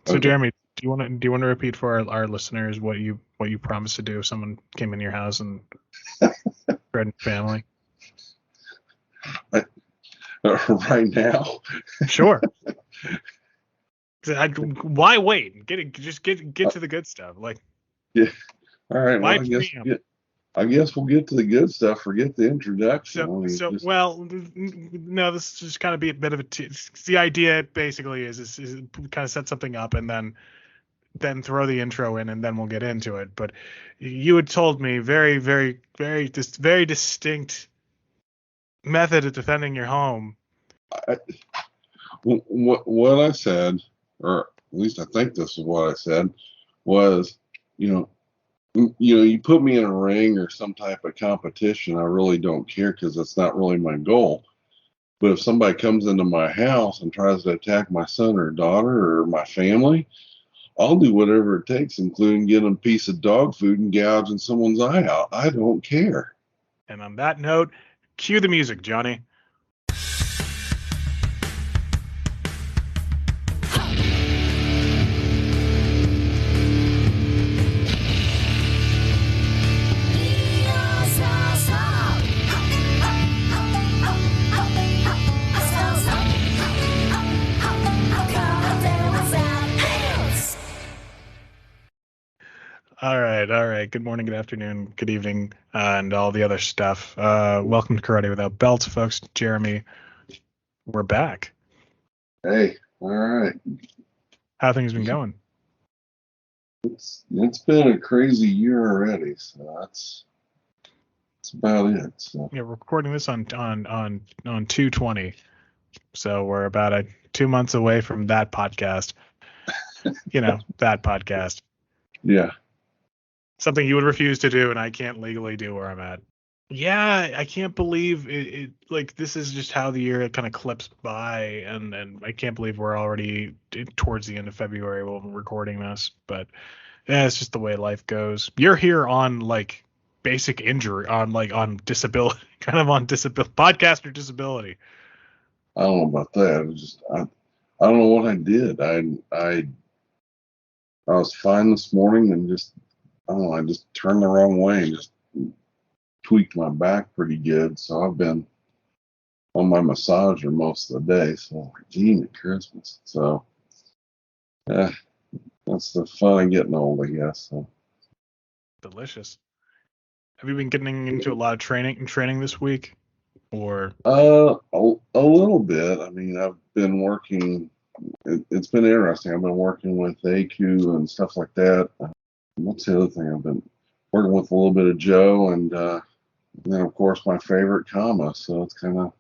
So Okay. Jeremy, do you want to repeat for our listeners what you promised to do if someone came in your house and threatened your family? Right now. Sure. Why wait? Just get to the good stuff. Like, Yeah. All right. Well, why I guess preamp? I guess we'll get to the good stuff. Forget the introduction. So I mean, so just well, no. This is just kind of be a bit of a. The idea basically is kind of set something up and then throw the intro in and then we'll get into it. But you had told me very distinct method of defending your home. I, what I said, or at least I think this is what I said, was, you know, you put me in a ring or some type of competition. I really don't care because that's not really my goal. But if somebody comes into my house and tries to attack my son or daughter or my family, I'll do whatever it takes, including getting a piece of dog food and gouging someone's eye out. I don't care. And on that note, cue the music, Johnny. All right, all right. Good morning, good afternoon, good evening, and all the other stuff. Welcome to Karate Without Belts, folks. Jeremy, we're back. Hey, all right. How things been going? It's been a crazy year already, so that's about it. So Yeah, we're recording this on 2/20, so we're about 2 months away from that podcast. That podcast. yeah, Something you would refuse to do, and I can't legally do where I'm at. Yeah, I can't believe it. Like, this is just how the year kind of clips by, and I can't believe we're already towards the end of February while we're recording this. But yeah, it's just the way life goes. You're here on like basic injury, on disability, kind of on disability, podcast or disability. I don't know about that. I don't know what I did. I was fine this morning and just I don't know. I just turned the wrong way and just tweaked my back pretty good. So I've been on my massager most of the day. So gee, at Christmas. So yeah, that's the fun of getting old, I guess. So. Delicious. Have you been getting into a lot of training this week, or A little bit. I mean, I've been working. It's been interesting. I've been working with AQ and stuff like that. What's the other thing? I've been working with a little bit of Joe, and then of course my favorite, Kama. So it's kind of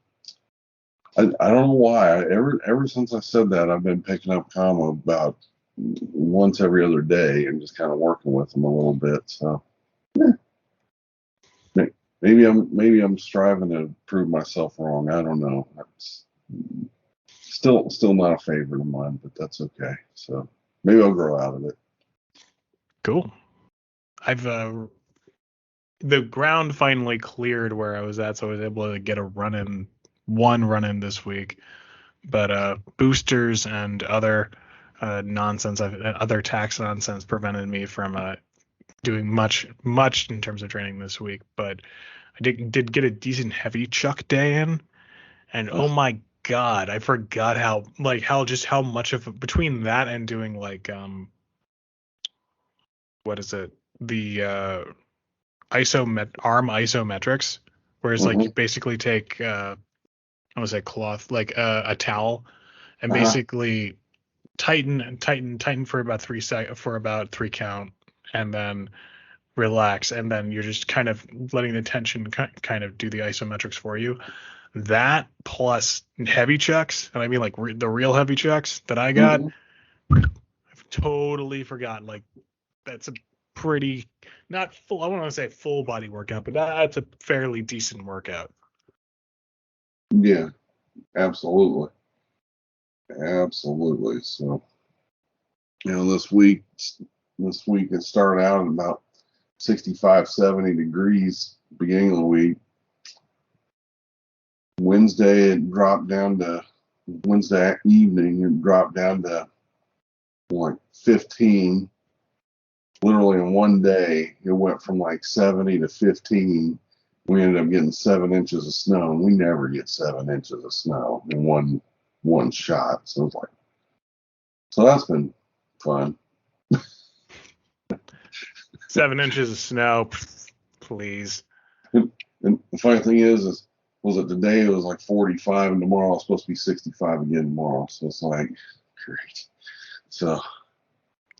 I don't know why. Ever since I said that, I've been picking up Kama about once every other day and just kind of working with them a little bit. So yeah, maybe I'm striving to prove myself wrong. I don't know. It's still not a favorite of mine, but that's okay. So maybe I'll grow out of it. cool? I've the ground finally cleared where I was at, so I was able to get one run in this week. But boosters and other other tax nonsense prevented me from doing much in terms of training this week. But I did get a decent heavy chuck day in, and oh Ugh, my god, I forgot how much of between that and doing like what is it, the arm isometrics, whereas like mm-hmm, you basically take I want to say cloth, like a towel, and uh-huh, basically tighten for about for about 3 count, and then relax, and then you're just kind of letting the tension kind of do the isometrics for you. That plus heavy chucks, and I mean like the real heavy chucks that I got, mm-hmm, I've totally forgotten. Like, that's a pretty, not full. I don't want to say full body workout, but that's a fairly decent workout. yeah, absolutely, absolutely. So this week it started out at about 65, 70 degrees beginning of the week. Wednesday evening it dropped down to like 15. Literally in one day, it went from like 70 to 15. We ended up getting 7 inches of snow, and we never get 7 inches of snow in one shot. So it's like, so that's been fun. 7 inches of snow, please. And the funny thing is was it today it was like 45, and tomorrow it's supposed to be 65 again tomorrow. So it's like, great. So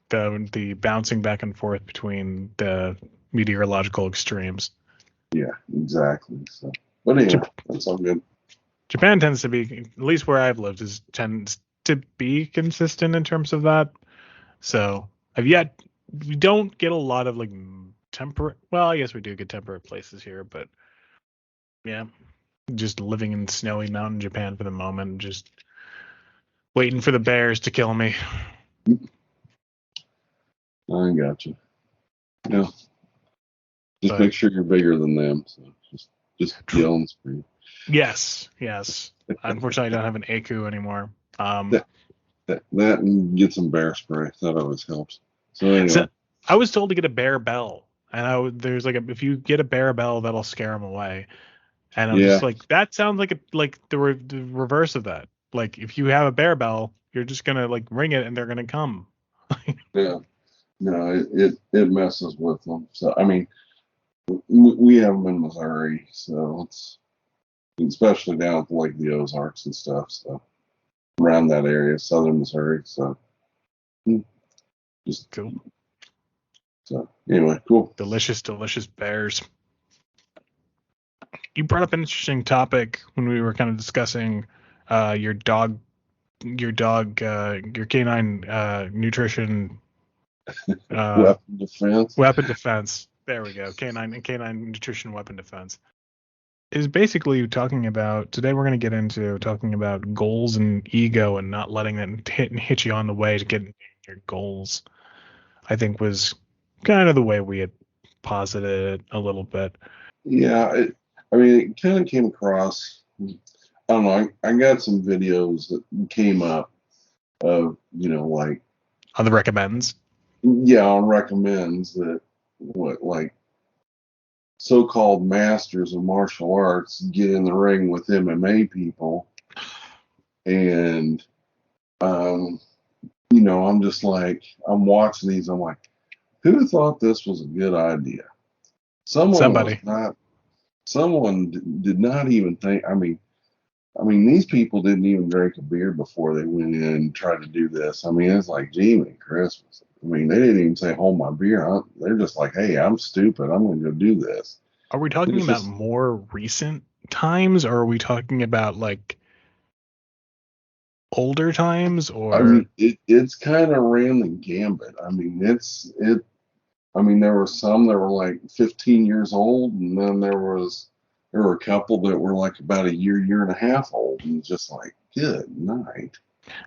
The bouncing back and forth between the meteorological extremes. yeah, exactly. So, but anyway, that's all good. Japan tends to be, at least where I've lived, tends to be consistent in terms of that. So we don't get a lot of like temperate. Well, I guess we do get temperate places here, but yeah, just living in snowy mountain Japan for the moment, just waiting for the bears to kill me. I got you. Yeah. Just But make sure you're bigger than them. So just yell and scream. yes. Unfortunately, I don't have an AQ anymore. That and get some bear spray. That always helps. So anyway. So I was told to get a bear bell, and there's like if you get a bear bell, that'll scare them away. And I'm just like, that sounds like the reverse of that. Like if you have a bear bell, you're just gonna like ring it and they're gonna come. Yeah. No, it messes with them. So I mean, we have them in Missouri, so it's especially down at like the Ozarks and stuff. So around that area, southern Missouri. So just cool. So anyway, cool. Delicious bears. You brought up an interesting topic when we were kind of discussing your canine nutrition weapon defense. There we go. Canine nutrition weapon defense is basically talking about. Today we're going to get into talking about goals and ego and not letting that hit you on the way to getting your goals. I think was kind of the way we had posited it a little bit. Yeah, it kind of came across. I don't know. I got some videos that came up of like On the recommends. Yeah, on recommends that like so-called masters of martial arts get in the ring with MMA people, and I'm just like I'm watching these. I'm like, who thought this was a good idea? Somebody. Someone did not even think. I mean, these people didn't even drink a beer before they went in and tried to do this. I mean, it's like, Jiminy Christmas. I mean, they didn't even say, hold my beer. They're just like, hey, I'm stupid. I'm going to go do this. Are we talking about more recent times, or are we talking about like older times? Or I mean, it's kind of ran the gambit. I mean, there were some that were like 15 years old, and then there were a couple that were like about a year and a half old, and just like, good night.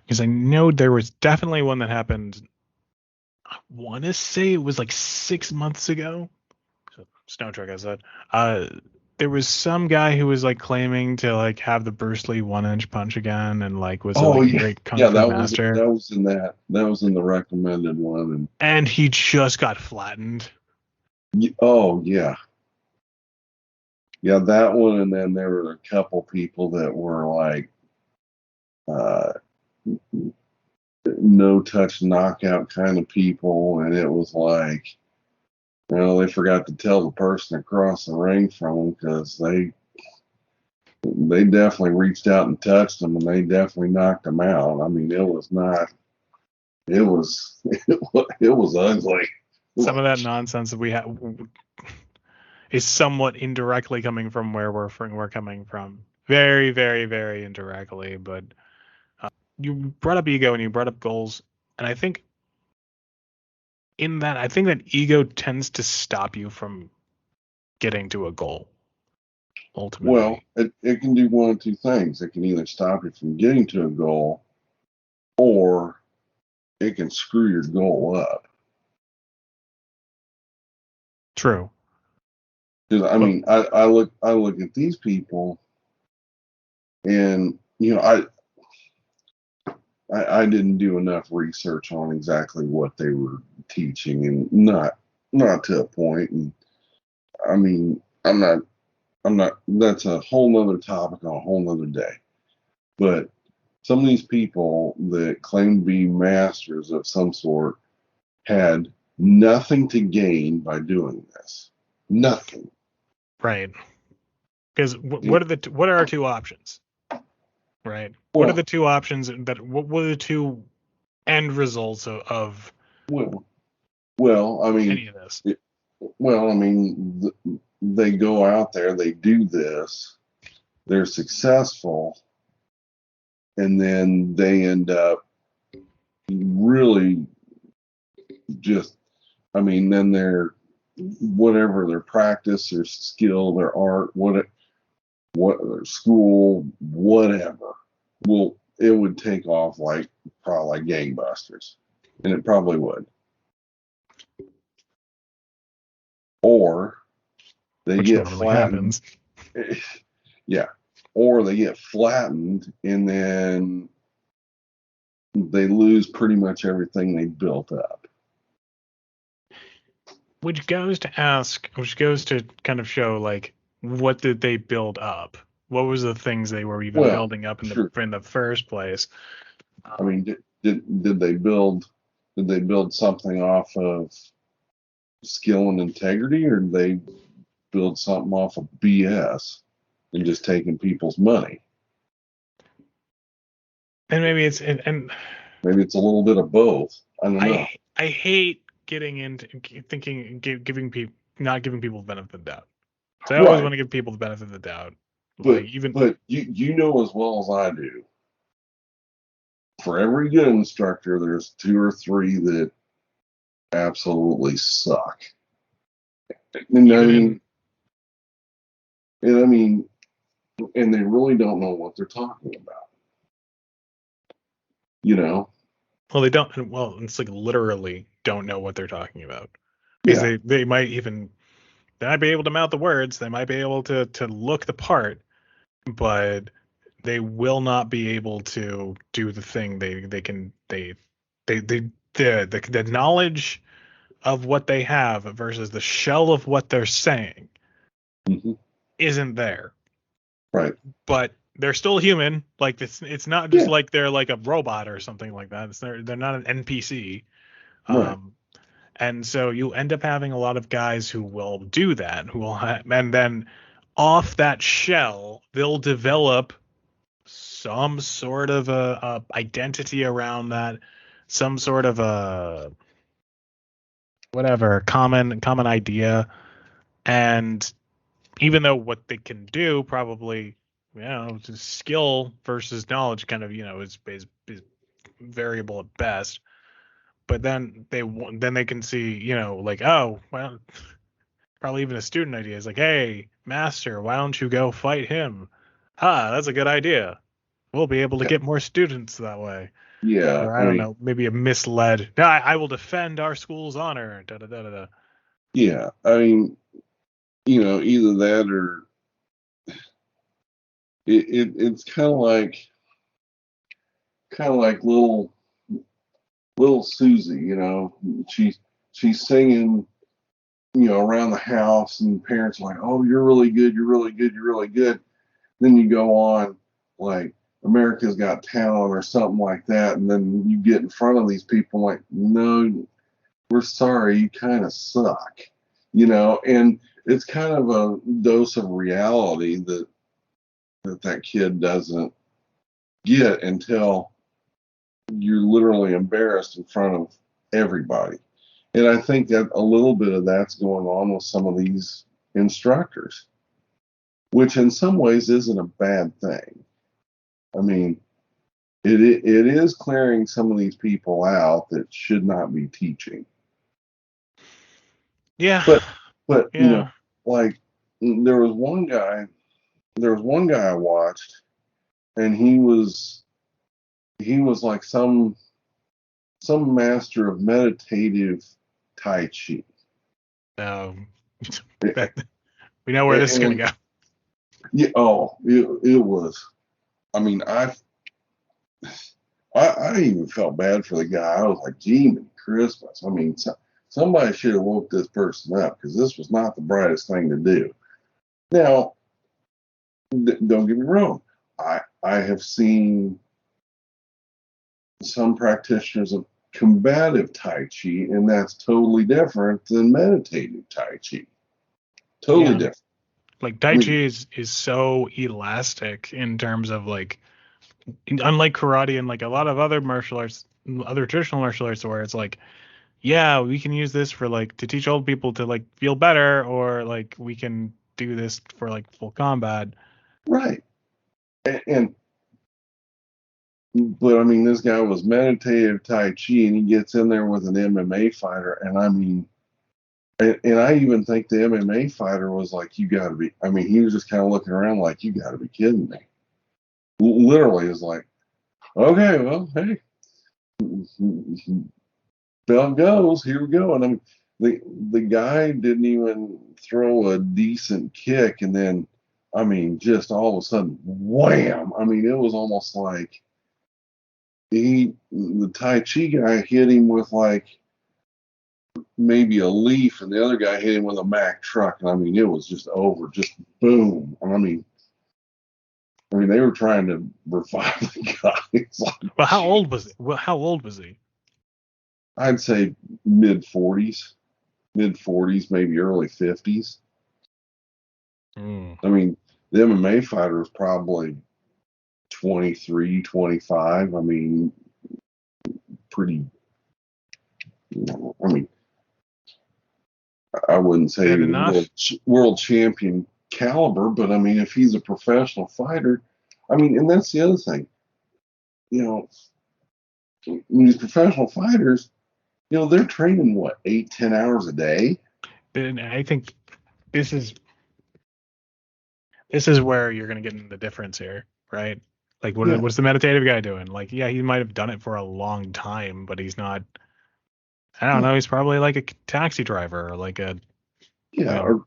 Because I know there was definitely one that happened. I want to say it was like 6 months ago. Snow truck, I said. There was some guy who was like claiming to like have the Bruce Lee 1-inch punch again, and like was a great kung fu master. That was in the recommended one, and he just got flattened. Oh yeah. Yeah, that one, and then there were a couple people that were like no touch knockout kind of people, and it was like, they forgot to tell the person across the ring from them, because they definitely reached out and touched them, and they definitely knocked them out. I mean, it was ugly. Some of that nonsense that we have is somewhat indirectly coming from where we're coming from. Very, very, very indirectly. But you brought up ego and you brought up goals, and I think that ego tends to stop you from getting to a goal. Ultimately, well, it can do one of two things. It can either stop you from getting to a goal, or it can screw your goal up. True. Because I mean, I look at these people, and I didn't do enough research on exactly what they were teaching, and not to a point. And I mean, I'm not. That's a whole nother topic on a whole nother day. But some of these people that claim to be masters of some sort had nothing to gain by doing this. Nothing. Right. Because Yeah. what are our two options? Right. What are the Well, two options what were the two end results of well, well. I mean, any of this? it, well, I mean, they go out there, they do this, they're successful, and then they end up really just, I mean, then they're whatever their practice, their skill, their art, what their school, whatever. Well, it would take off like probably like gangbusters, and it probably would. Or they Which get normally flattened, happens. yeah. Or they get flattened, and then they lose pretty much everything they built up. Which goes to kind of show like what did they build up? What was the things they were even Well, building up sure. in the first place? I mean, did they build something off of skill and integrity, or did they build something off of BS and just taking people's money? And maybe it's and Maybe it's a little bit of both. I don't know. I hate getting into thinking giving people not giving people the benefit of the doubt. So I always Right. want to give people the benefit of the doubt. Like But even but you know as well as I do, for every good instructor, there's two or three that absolutely suck. And I even in mean, and I mean, and they really don't know what they're talking about. You know? well they don't well it's like literally don't know what they're talking about because Yeah. they might be able to mouth the words, they might be able to look the part, but they will not be able to do the thing they can they the knowledge of what they have versus the shell of what they're saying Hmm. isn't there. Right. But they're still human. Like it's not just Yeah. like they're like a robot or something like that. They're not an NPC. Right. Um, and so you end up having a lot of guys who will do that, and then off that shell they'll develop some sort of a identity around that, some sort of a whatever common idea, and even though what they can do probably just skill versus knowledge kind of is variable at best, but then they can see like, oh well, probably even a student idea is like, hey master, why don't you go fight him? That's a good idea, we'll be able to Yeah. get more students that way. Yeah. Or I I don't mean, know, maybe a misled, no, I will defend our school's honor, da da da da da. yeah. I mean, either that or it's kind of like little Susie, she's singing, around the house, and parents are like, "Oh, you're really good, you're really good, you're really good." Then you go on like America's Got Talent or something like that, and then you get in front of these people like, "No, we're sorry, you kind of suck," and it's kind of a dose of reality that kid doesn't get until you're literally embarrassed in front of everybody. And I think that a little bit of that's going on with some of these instructors, which in some ways isn't a bad thing. I mean, it is clearing some of these people out that should not be teaching. Yeah, But but yeah. like there was one guy, I watched, and he was like some master of meditative tai chi. Um, that we know where this is going to And go. yeah, oh, it was. I mean, I even felt bad for the guy. I was like, gee, Christmas. I mean, somebody should have woke this person up because this was not the brightest thing to do. Now, don't get me wrong. I have seen some practitioners of combative Tai Chi, and that's totally different than meditative Tai Chi. Totally Yeah. different. Like I Tai Chi mean, is so elastic in terms of like, unlike karate and like a lot of other martial arts, other traditional martial arts, where it's like, yeah, we can use this for like to teach old people to like feel better, or like we can do this for like full combat. right. And but I mean, this guy was meditative Tai Chi, and he gets in there with an MMA fighter, and I mean, and I even think the MMA fighter was like, "You got to be." I mean, he was just kind of looking around like, "You got to be kidding me!" Literally, is like, "Okay, well, hey, bell goes. Here we go." And I mean, the guy didn't even throw a decent kick, and then, I mean, just all of a sudden, wham! I mean, it was almost like the Tai Chi guy hit him with like maybe a leaf, and the other guy hit him with a Mack truck. And I mean, it was just over, just boom. And I mean, they were trying to revive the guy. It's like, Well, how gee, old was it? Well, how old was he? I'd say mid 40s, maybe early 50s. Mm. I mean, the MMA fighter was probably 23, 25. I mean, pretty, I mean, I wouldn't say Good enough. world champion caliber, but I mean, if he's a professional fighter, I mean, and that's the other thing, you know, these professional fighters, they're training what, 8, 10 hours a day? And I think this is this is where you're gonna get into the difference here, right? Like, Yeah, what's the meditative guy doing? Like, yeah, he might have done it for a long time, but he's not. I don't yeah, know. He's probably like a taxi driver, or like a, yeah. well, Or,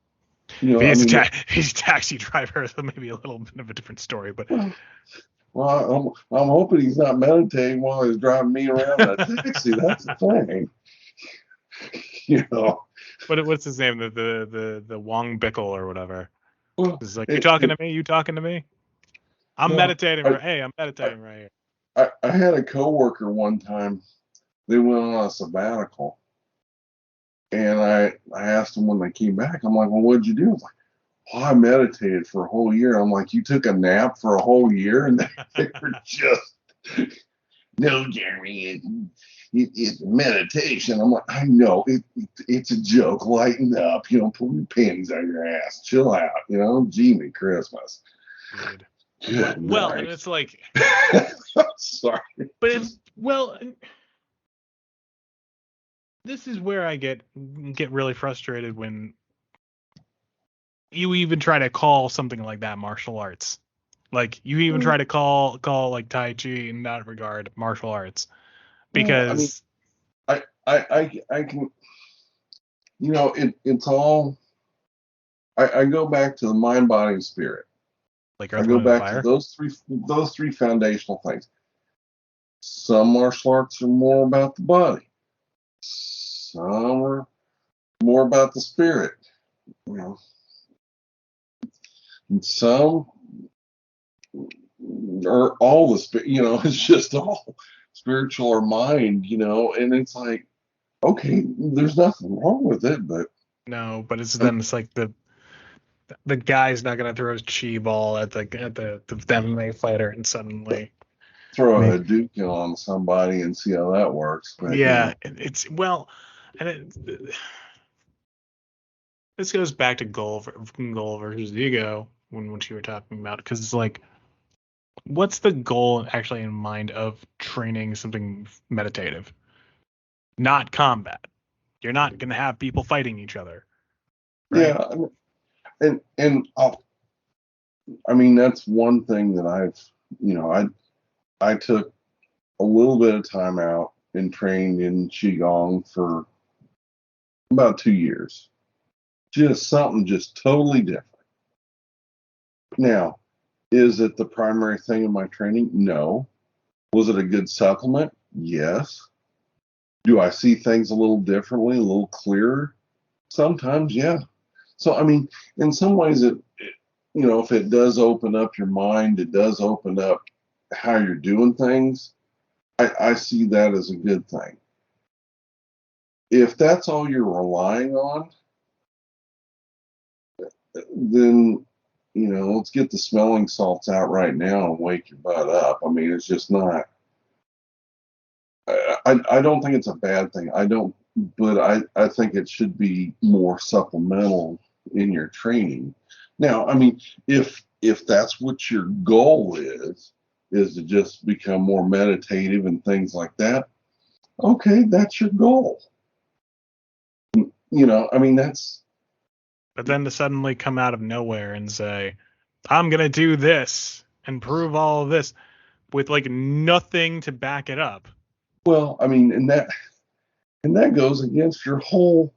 if he I is mean, he's a taxi driver, so maybe a little bit of a different story. But well, I'm hoping he's not meditating while he's driving me around in a taxi. That's the thing, you know. what's his name? The Wong Bickle or whatever. Well, It's like, you it, talking it, to me? You talking to me? I'm no, meditating. I, Hey, I'm I, meditating right here. I had a coworker one time. They went on a sabbatical, and I asked them when they came back. I'm like, well, what'd you do? Like, oh, I meditated for a whole year. I'm like, you took a nap for a whole year, and they were just, no, Jeremy, it's meditation. I'm like, I know it's a joke. Lighten up, pull your panties out of your ass, chill out, Jimmy Christmas. Dude. Good Well, and night. it's like, Sorry. but well, this is where I get really frustrated when you even try to call something like that martial arts. Like, you even try to call like Tai Chi in that regard martial arts, Well, I mean, because I can, it's all. I go back to the mind, body, and spirit. like I Earth, go Wind, and back to Fire. those three foundational things. Some martial arts are more about the body. Some are more about the spirit. You know, and some are all the spirit. It's just all spiritual or mind. And it's like, okay, there's nothing wrong with it, but No, but it's um, then it's like the guy's not gonna throw his chi ball at the MMA fighter and suddenly throw a make. Hadouken on somebody and see how that works. But Yeah, it's well, and this goes back to goal versus ego when what you were talking about, because it's like, what's the goal actually in mind of training something meditative? Not combat. You're not gonna have people fighting each other, right? yeah, and I mean, that's one thing that I took a little bit of time out and trained in qigong for about 2 years. Just something just totally different. Now, is it the primary thing in my training? No, Was it a good supplement? Yes. Do I see things a little differently, a little clearer? Sometimes, yeah. So, I mean, in some ways, if it does open up your mind, it does open up how you're doing things. I see that as a good thing. If that's all you're relying on, then, let's get the smelling salts out right now and wake your butt up. I mean, it's just not. I don't think it's a bad thing. I don't, but I think it should be more supplemental in your training. Now, I mean, if that's what your goal is to just become more meditative and things like that, okay, that's your goal. I mean, that's. But then to suddenly come out of nowhere and say, I'm going to do this and prove all of this with like nothing to back it up. Well, I mean, and that goes against your whole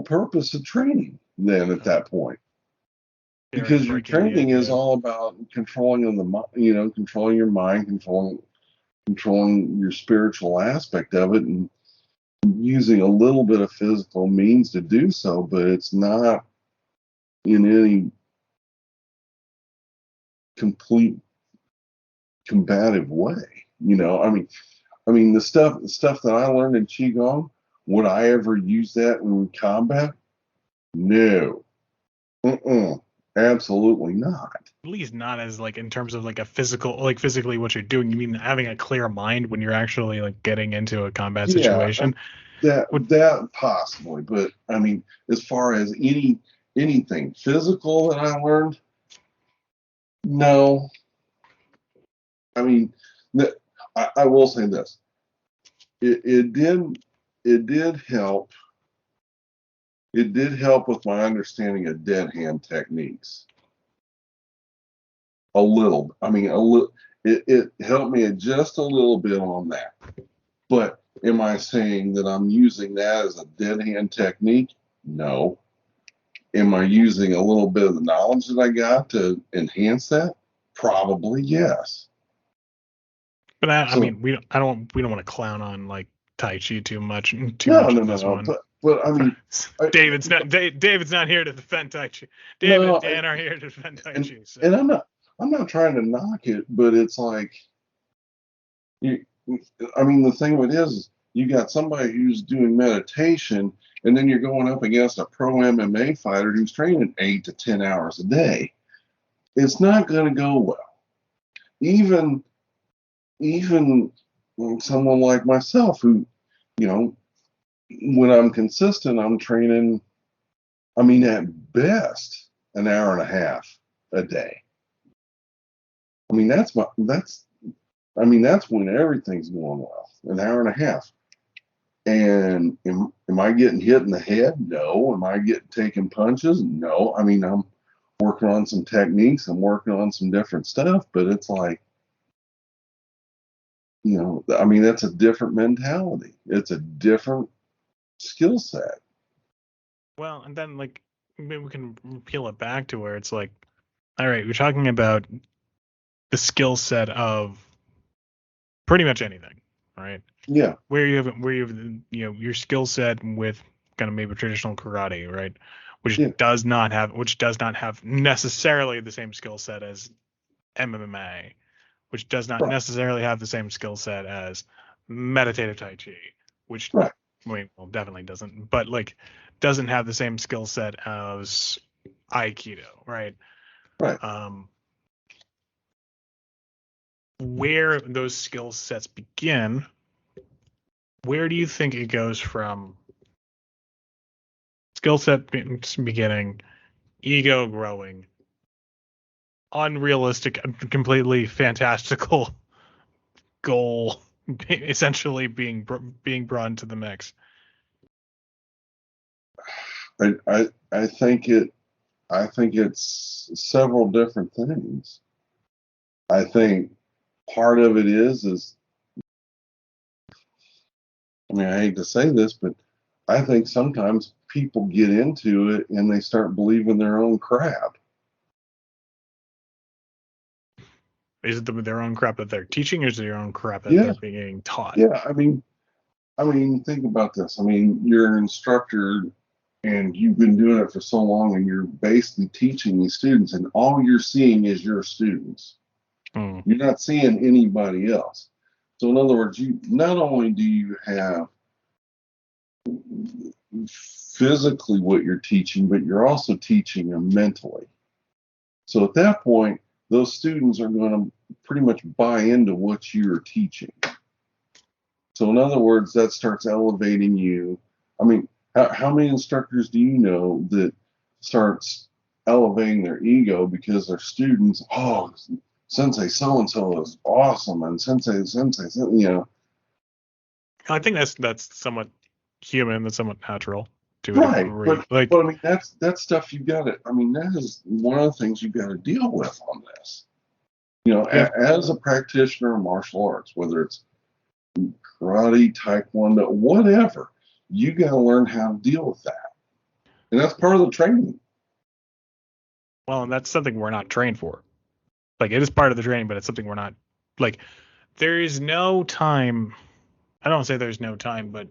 purpose of training then at that point, because your Breaking the training is idea. all about controlling your mind, controlling your spiritual aspect of it, and using a little bit of physical means to do so, but it's not in any complete combative way. I mean the stuff that I learned in qigong, would I ever use that in combat? No. Absolutely not. At least not as like in terms of like a physical, like physically what you're doing. You mean having a clear mind when you're actually like getting into a combat Yeah, situation? that Would that possibly, but I mean, as far as anything physical that I learned, no. I mean, I will say this: it did help. It did help with my understanding of dead hand techniques a little. I mean, a little. It helped me just a little bit on that. But am I saying that I'm using that as a dead hand technique? No. Am I using a little bit of the knowledge that I got to enhance that? Probably yes. but I So mean we don't want to clown on like Tai Chi too no, much no, in no, this no. one. But I mean, I, David's not here to defend Tai Chi. David no, and Dan are here to defend Tai and Chi. So and I'm not trying to knock it, but it's like you. I mean, the thing of it is you got somebody who's doing meditation, and then you're going up against a pro MMA fighter who's training 8 to 10 hours a day. It's not going to go well. Even someone like myself who, you know, when I'm consistent, I'm training, I mean, at best, an hour and a half a day. I mean, that's when everything's going well, an hour and a half. And am I getting hit in the head? No. Am I getting taking punches? No. I mean, I'm working on some techniques. I'm working on some different stuff, but it's like, I mean, that's a different mentality. It's a different skill set. well, and then like maybe we can peel it back to where it's like, all right, we're talking about the skill set of pretty much anything, right? Yeah, Where you have your skill set with kind of maybe traditional karate, right? yeah, Which does not have necessarily the same skill set as MMA, which does not right, necessarily have the same skill set as meditative Tai Chi, which right, well definitely doesn't, but like doesn't have the same skill set as Aikido, right? right. Um, where those skill sets begin, where do you think it goes from skill set beginning, ego growing, unrealistic, completely fantastical goal essentially being brought into the mix? I think it's several different things. I think part of it is I mean, I hate to say this, but I think sometimes people get into it and they start believing their own crap. Is it their own crap that they're teaching, or is it their own crap that Yeah, they're being taught? yeah. I mean, think about this. I mean, you're an instructor and you've been doing it for so long and you're basically teaching these students and all you're seeing is your students. Hmm. You're not seeing anybody else. So in other words, you not only do you have physically what you're teaching, but you're also teaching them mentally. So at that point, those students are going to pretty much buy into what you're teaching. So in other words, that starts elevating you. I mean, how many instructors do you know that starts elevating their ego because their students, oh, Sensei so and so is awesome, and Sensei, you know. I think that's somewhat human. That's somewhat natural to a Right, degree. but Like, but I mean that's stuff you got to. I mean that is one of the things you got to deal with on this. You know, yeah, as a practitioner of martial arts, whether it's karate, taekwondo, whatever, you got to learn how to deal with that, and that's part of the training. well, and that's something we're not trained for. Like, it is part of the training, but it's something we're not. Like, there is no time. I don't say there's no time, but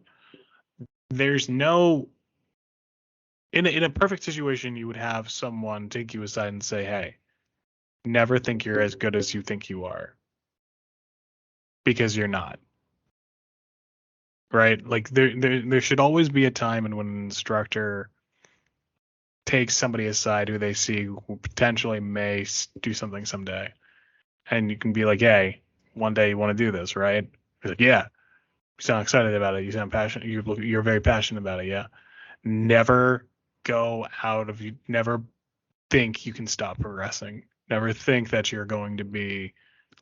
there's no. In a perfect situation, you would have someone take you aside and say, "Hey, never think you're as good as you think you are, because you're not." Right? Like, there should always be a time when an instructor takes somebody aside who they see who potentially may do something someday, and you can be like, "Hey, one day you want to do this, right?" He's like, "Yeah." You sound excited about it. You sound passionate. You're very passionate about it. Yeah. Never go out of you. Never think you can stop progressing. Never think that you're going to be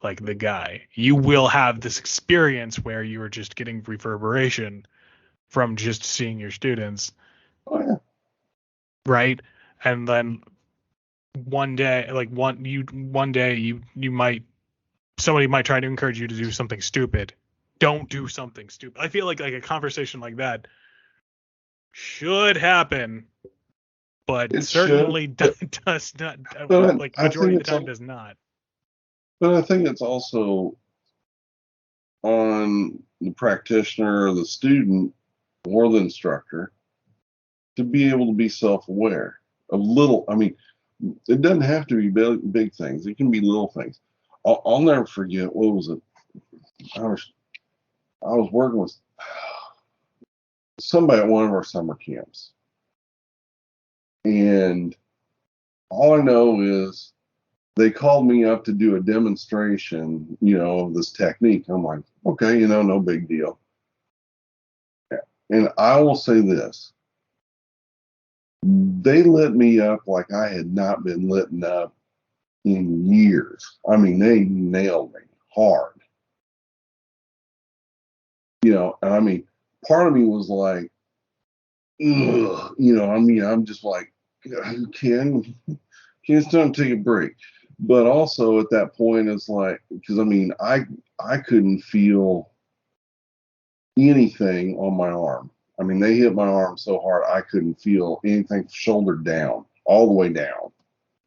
like the guy. You will have this experience where you are just getting reverberation from just seeing your students, Oh yeah, right? And then one day you might somebody might try to encourage you to do something stupid. Don't do something stupid. I feel like a conversation like that should happen, but it should, certainly does not, but like I majority think of the it's time does not. but I think it's also on the practitioner or the student or the instructor to be able to be self-aware of little. I mean, it doesn't have to be big things. It can be little things. I'll never forget. What was it? I was working with somebody at one of our summer camps, and all I know is they called me up to do a demonstration, of this technique. I'm like, okay, no big deal. And I will say this: they lit me up like I had not been lit up in years. I mean, they nailed me hard. And I mean, part of me was like, ugh, I mean, I'm just like, can it's time to take a break. But also at that point, it's like, because I mean, I couldn't feel anything on my arm. I mean, they hit my arm so hard I couldn't feel anything shoulder down, all the way down.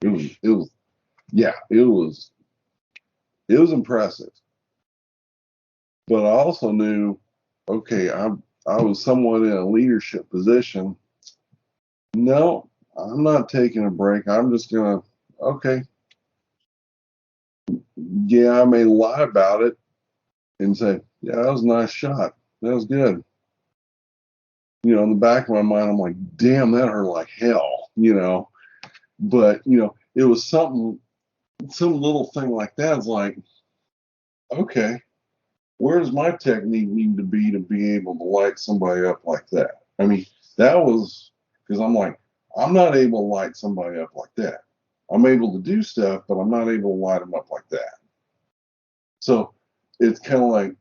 It was yeah, it was impressive. But I also knew, okay, I was somewhat in a leadership position. No, I'm not taking a break. I'm just gonna, okay, yeah, I may lie about it and say, yeah, that was a nice shot. That was good. In the back of my mind, I'm like, damn, that hurt like hell. But, it was some little thing like that is like, okay, where does my technique need to be able to light somebody up like that? I mean, that was because I'm like, I'm not able to light somebody up like that. I'm able to do stuff, but I'm not able to light them up like that. So it's kind of like,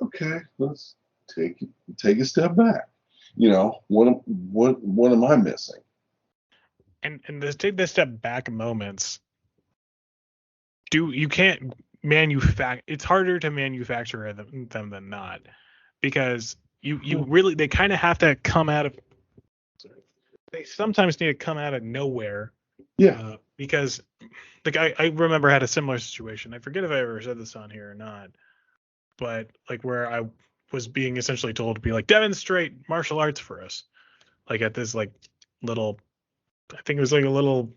okay, let's take a step back. What am I missing? And this take this step back moments. You can't manufacture. It's harder to manufacture them than not, because you really they kind of have to come out of. They sometimes need to come out of nowhere Yeah. Because like I remember I had a similar situation. I forget if I ever said this on here or not, but like where I was being essentially told to be like demonstrate martial arts for us, like at this like little, I think it was like a little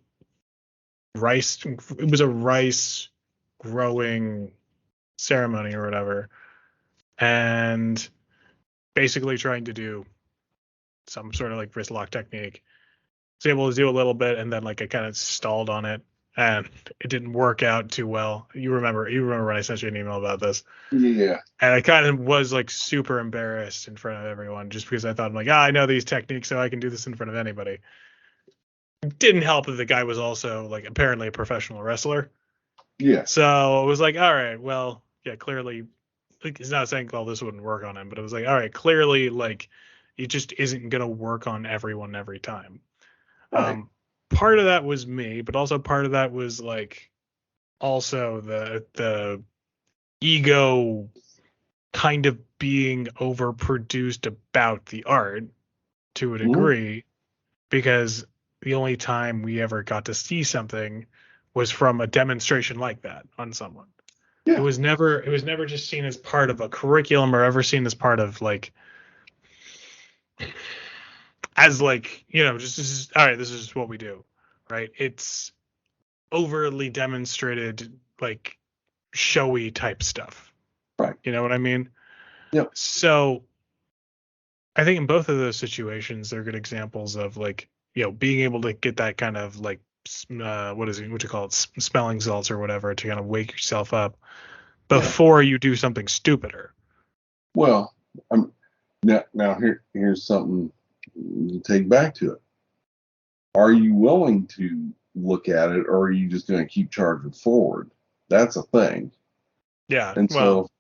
rice. It was a rice growing ceremony or whatever, and basically trying to do some sort of like wrist lock technique. Was able to do a little bit, and then like I kind of stalled on it, and it didn't work out too well. You remember when I sent you an email about this, Yeah. and I kind of was like super embarrassed in front of everyone just because I thought I'm like, I know these techniques, so I can do this in front of anybody. It didn't help that the guy was also like apparently a professional wrestler. Yeah. So it was like, all right, well, yeah, clearly, like, it's not saying all this wouldn't work on him, but it was like, all right, clearly, like, it just isn't gonna work on everyone every time. Right. Um, Part of that was me, but also part of that was like also the ego kind of being overproduced about the art to a Mhm. degree, because the only time we ever got to see something was from a demonstration like that on someone. It Yeah. was never just seen as part of a curriculum or ever seen as part of like as like, just this is all right, this is what we do. Right? It's overly demonstrated, like showy type stuff. Right. You know what I mean? Yep. So I think in both of those situations, they're good examples of like, being able to get that kind of like, what you call it, smelling salts or whatever to kind of wake yourself up Yeah. before you do something stupider. Well, I'm here's something to take back to it. Are you willing to look at it, or are you just going to keep charging forward? That's a thing. Yeah. And Well,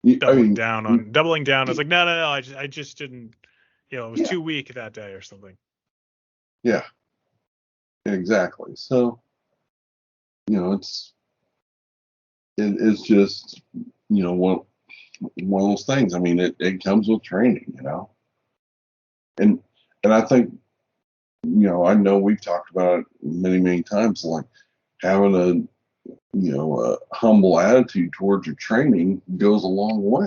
so, I mean, doubling down. I was like, no. I just didn't, it was yeah, too weak that day or something. yeah, exactly. So, it's just, one of those things. I mean, it comes with training, and I think, I know we've talked about it many, many times, like having a humble attitude towards your training goes a long way,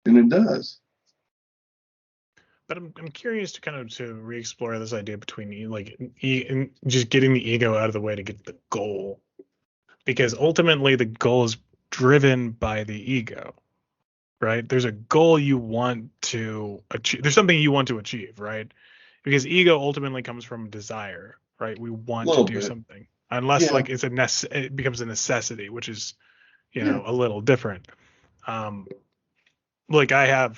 and it does. But I'm curious to kind of to re-explore this idea between and just getting the ego out of the way to get the goal, because ultimately the goal is driven by the ego, right? There's a goal you want to achieve. There's something you want to achieve, right? Because ego ultimately comes from desire, right? We A want to little do bit. something, unless Yeah. like it becomes a necessity, which is Yeah. a little different. Um, like I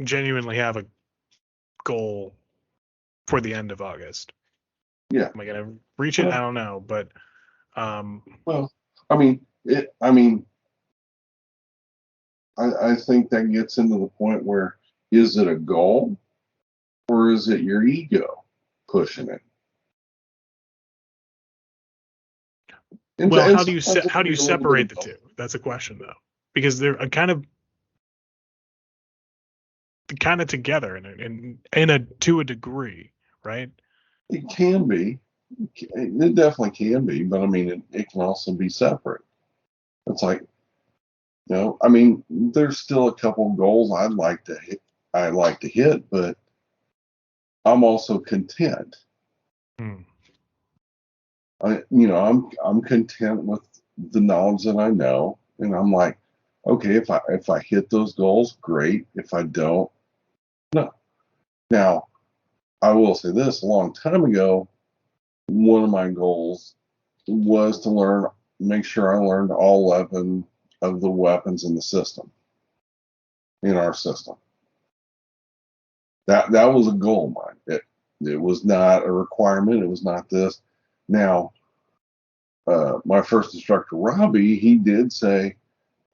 genuinely have a goal for the end of August. Yeah. Am I gonna reach it? I Well, don't know, but well, I think that gets into the point where, is it a goal, or is it your ego pushing it? well, And sometimes it how can do be you a little bit separate of the both. two? That's a question though, because they're kind of together in a to a degree, right? It can be. It definitely can be, but I mean, it can also be separate. It's like, I mean, there's still a couple goals I'd like to hit, but I'm also content. Hmm. I'm content with the knowledge that I know, and I'm like, okay, if I hit those goals, great. If I don't, no. Now, I will say this: a long time ago, one of my goals was to make sure I learned all 11 of the weapons in the system, in our system. That was a goal of mine. It was not a requirement. It was not this. Now, my first instructor, Robbie, he did say,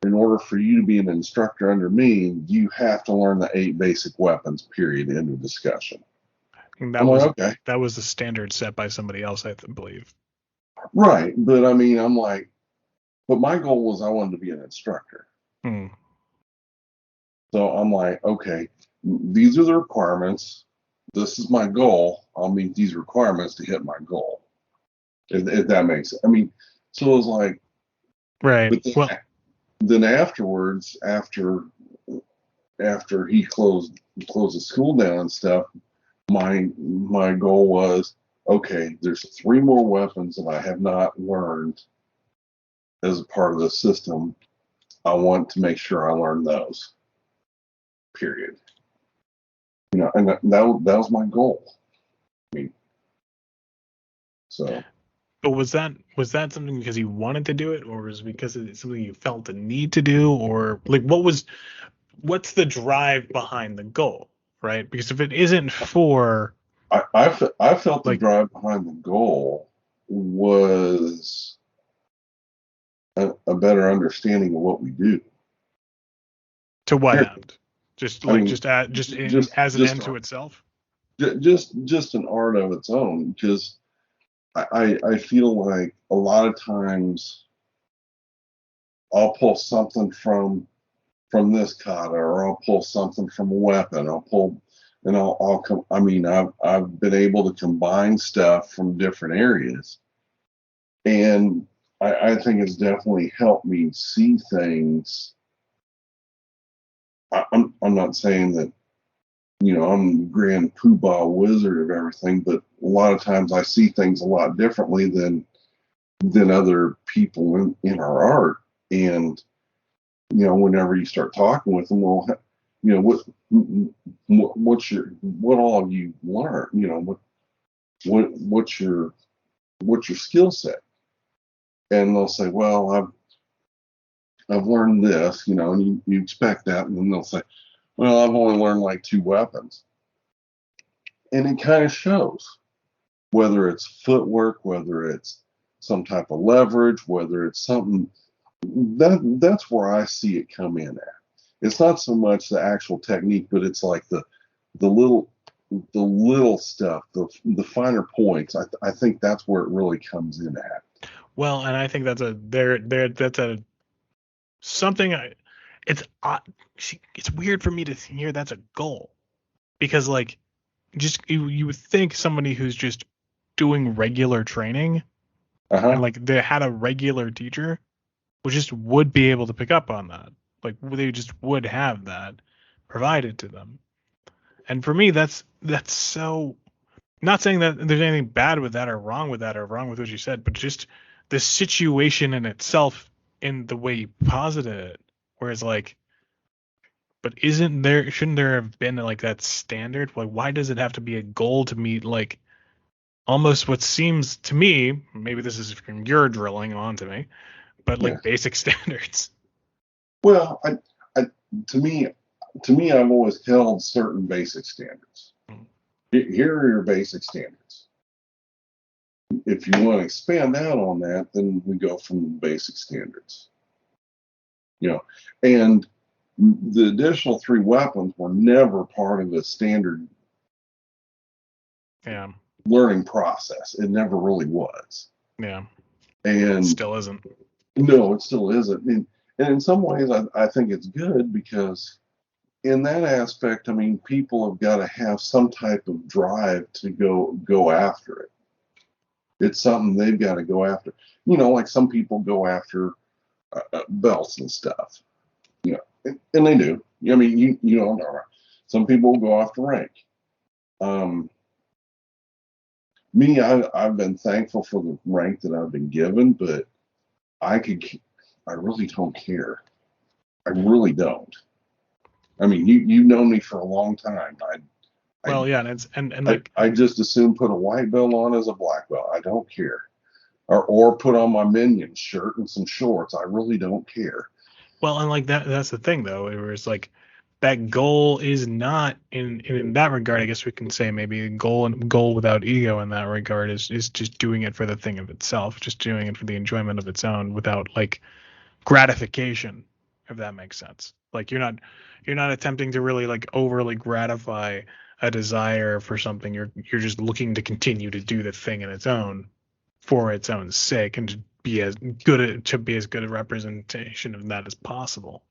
in order for you to be an instructor under me, you have to learn the 8 basic weapons. Period. End of discussion. And I'm like, okay, that was the standard set by somebody else, I believe. right. But I mean, I'm like, but my goal was I wanted to be an instructor. Hmm. So I'm like, okay, these are the requirements. This is my goal. I'll meet these requirements to hit my goal. if that makes sense. I mean, so it was like, Right. but Well, then afterwards, after he closed the school down and stuff, my goal was, okay, there's 3 more weapons that I have not learned as a part of the system. I want to make sure I learn those. Period. And that was my goal. I mean, so but was that something because you wanted to do it, or was it because it's something you felt the need to do, or like what's the drive behind the goal, right? Because if it isn't for I felt the like drive behind the goal was a better understanding of what we do. to what Here, end? Just I like mean, as an just end to itself. just an art of its own. Because I feel like a lot of times I'll pull something from this kata, or I'll pull something from a weapon. I'll come. I mean, I've been able to combine stuff from different areas, and I think it's definitely helped me see things. I'm not saying that I'm the grand poobah wizard of everything, but a lot of times I see things a lot differently than other people in our art. And whenever you start talking with them, well, what all have you learned? What's your skill set? And they'll say, well, I've learned this, and you expect that, and then they'll say, well, I've only learned like 2 weapons, and it kind of shows, whether it's footwork, whether it's some type of leverage, whether it's something that's where I see it come in at. It's not so much the actual technique, but it's like the little the little stuff, the finer points. I think that's where it really comes in at. Well, and I think that's a there that's a something it's it's weird for me to hear that's a goal because like just you would think somebody who's just doing regular training Uh and huh. like they had a regular teacher would be able to pick up on that. Like they just would have that provided to them. And for me, that's so. Not saying that there's anything bad with that or wrong with that or wrong with what you said, but just the situation in itself, in the way you posited it, whereas like, but shouldn't there have been like that standard? Like, why does it have to be a goal to meet like almost what seems to me, maybe this is from your drilling onto me, but Yeah. like basic standards. Well, I to me, I've always held certain basic standards. Here are your basic standards. If you want to expand out on that, then we go from the basic standards. You know, and the additional 3 weapons were never part of the standard Yeah, learning process. It never really was. yeah, And still isn't. no, it still isn't. And in some ways, I think it's good, because in that aspect, I mean, people have got to have some type of drive to go after it. It's something they've got to go after. Like some people go after belts and stuff. And they do. I mean, you don't know. Some people go after rank. Um, I've been thankful for the rank that I've been given, but I could, I really don't care. I really don't. I mean, you've known me for a long time. I, Well, yeah, and it's and I, like I just assume put a white belt on as a black belt. I don't care. Or put on my minion shirt and some shorts. I really don't care. well, and like that's the thing though, where it's like that goal is not in that regard, I guess we can say maybe a goal without ego in that regard is just doing it for the thing of itself, just doing it for the enjoyment of its own without like gratification, if that makes sense. Like you're not attempting to really like overly gratify a desire for something. You're just looking to continue to do the thing in its own for its own sake and to be as good a representation of that as possible.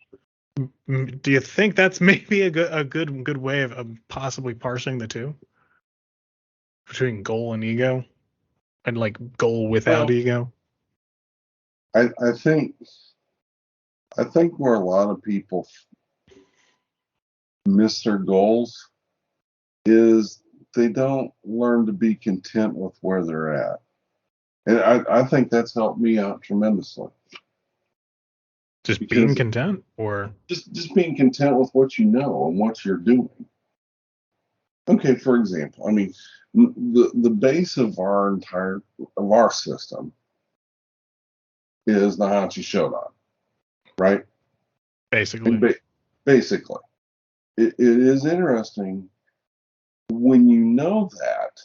Do you think that's maybe a good way of possibly parsing the two between goal and ego? and like goal without Well, ego? I think where a lot of people miss their goals is they don't learn to be content with where they're at. And I think that's helped me out tremendously Just being because content, or just being content with what you know and what you're doing. Okay, for example, I mean, the base of our system is the Hanshi Shodan, right? And basically. basically, it is interesting when you know that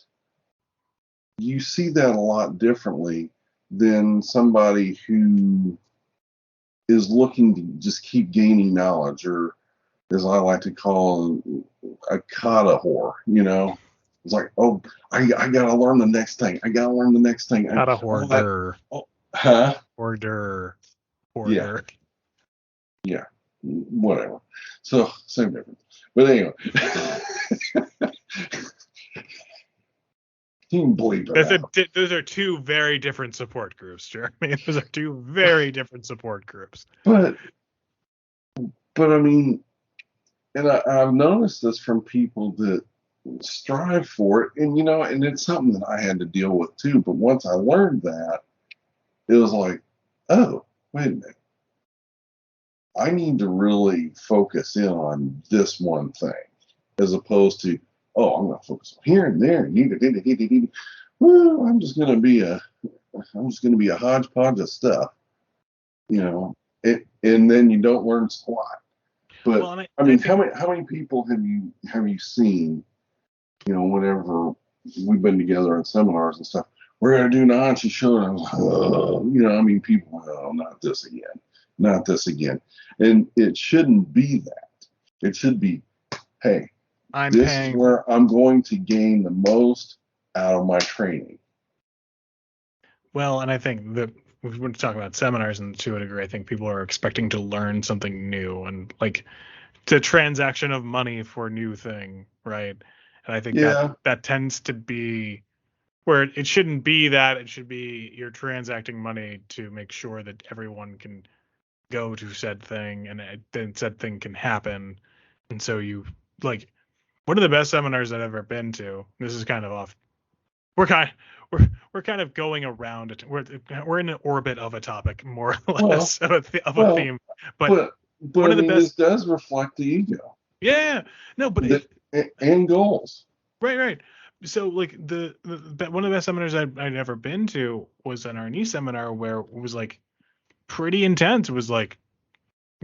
you see that a lot differently than somebody who is looking to just keep gaining knowledge, or as I like to call a kata whore, you know. It's like, oh, I gotta learn the next thing. I gotta learn the next thing. Not a Oh, that, hoarder. oh, huh? Hoarder. Yeah, Hoarder. yeah, whatever. So same difference. But anyway, you can bleep it out. Those are two very different support groups, Jeremy. Those are two very different support groups. But I mean, and I've noticed this from people that strive for it, and and it's something that I had to deal with too. But once I learned that, it was like, oh, wait a minute. I need to really focus in on this one thing, as opposed to, oh, I'm going to focus on here and there and well, I'm just gonna be a hodgepodge of stuff, you know. And then you don't learn squat. But Well, and I I mean, think how many people have you seen, whenever we've been together in seminars and stuff, we're gonna do Nanchi show, and I was like, oh, I mean, people, oh, not this again, not this again. And it shouldn't be that. It should be, hey, I'm this is paying. where I'm going to gain the most out of my training. Well, and I think that when we're talking about seminars, and to a degree, I think people are expecting to learn something new, and like the transaction of money for new thing, right? And I think that Yeah, that tends to be where it shouldn't be that. It should be you're transacting money to make sure that everyone can go to said thing, and then said thing can happen. And so you like one of the best seminars I've ever been to. This is kind of off. We're kind we're kind of going around it. We're in an orbit of a topic more or well, less of a well, theme. But but one I of the mean, this best. does reflect the ego, Yeah, no, but the, and goals. right. So like the one of the best seminars I'd ever been to was an R&E seminar where it was like pretty intense. It was like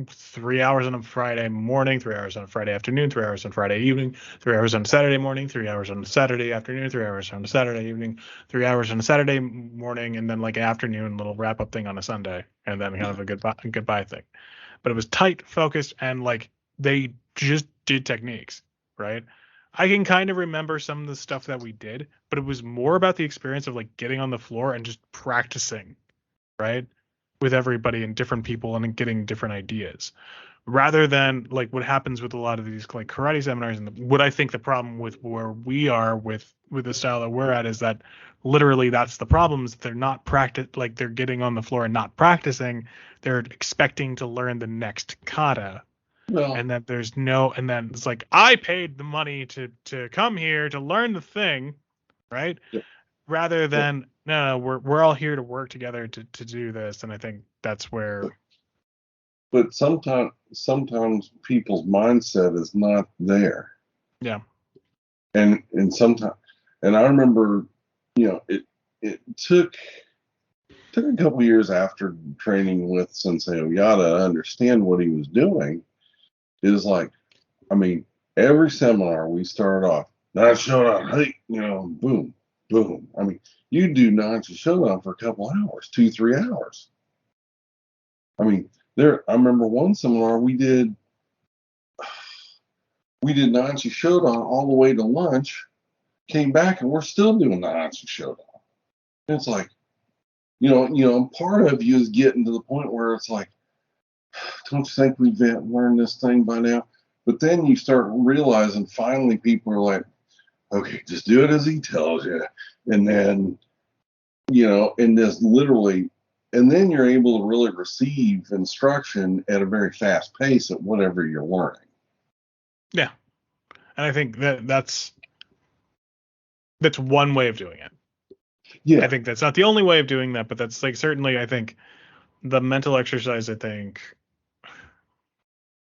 3 hours on a Friday morning, 3 hours on a Friday afternoon, 3 hours on Friday evening, 3 hours on Saturday morning, 3 hours on Saturday afternoon, 3 hours on a Saturday evening, 3 hours on a Saturday morning, and then like an afternoon little wrap up thing on a Sunday, and then kind of a goodbye thing. But it was tight, focused, and like they just did techniques, right? I can kind of remember some of the stuff that we did, but it was more about the experience of like getting on the floor and just practicing, right? With everybody and different people and getting different ideas rather than like what happens with a lot of these like karate seminars. And what I think the problem with where we are with the style that we're at is that literally that's the problem, is they're not like they're getting on the floor and not practicing. They're expecting to learn the next kata, Well, and that there's no, and then it's like, I paid the money to come here to learn the thing, right? yeah, Rather but, than no, we're all here to work together to do this. And I think that's where. but sometimes people's mindset is not there, Yeah. and sometimes, and I remember, it took a couple years after training with Sensei Oyata to understand what he was doing. Is like, I mean, every seminar we started off, not showdown, hey, boom, boom. I mean, you do not showdown for a couple hours, 2, 3 hours. I mean, I remember one seminar we did Nancy Showdown all the way to lunch, came back and we're still doing the Nancy Showdown. And it's like, part of you is getting to the point where it's like, don't you think we've learned this thing by now? But then you start realizing finally people are like, okay, just do it as he tells you. And then and this literally, and then you're able to really receive instruction at a very fast pace at whatever you're learning. Yeah. And I think that's one way of doing it. Yeah. I think that's not the only way of doing that, but that's like certainly, I think, the mental exercise, I think,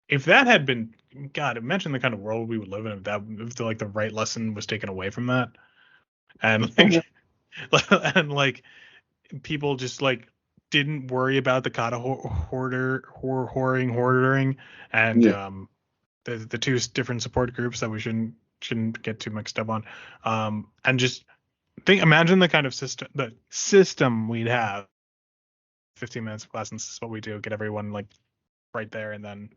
if that had been, God, imagine the kind of world we would live in if the right lesson was taken away from that. And Okay. and like people just like didn't worry about the kata hoarding, and Yeah. the two different support groups that we shouldn't get too mixed up on, and just imagine the kind of system we'd have. 15 minutes of class, and this is what we do, get everyone like right there, and then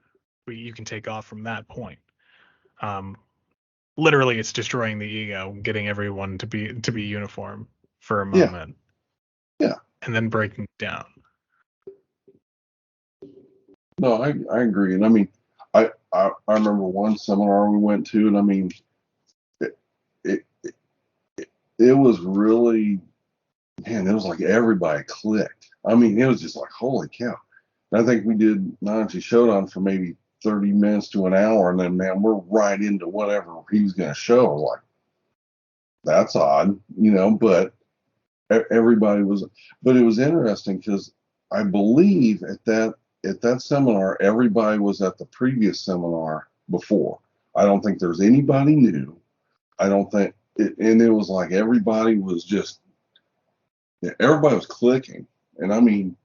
you can take off from that point. um Literally, it's destroying the ego, getting everyone to be uniform for a Yeah. moment, Yeah. and then breaking it down. No, I agree. And I mean, I remember one seminar we went to, and I mean, it, it, it was really, man, it was like everybody clicked. I mean, it was just like, holy cow. And I think we did Nanchi Shodan for maybe 30 minutes to an hour, and then, man, we're right into whatever he was going to show. Like, that's odd, but everybody was, but it was interesting because I believe at that seminar, everybody was at the previous seminar before. I don't think there's anybody new. I don't think and it was like everybody was just, everybody was clicking. And I mean,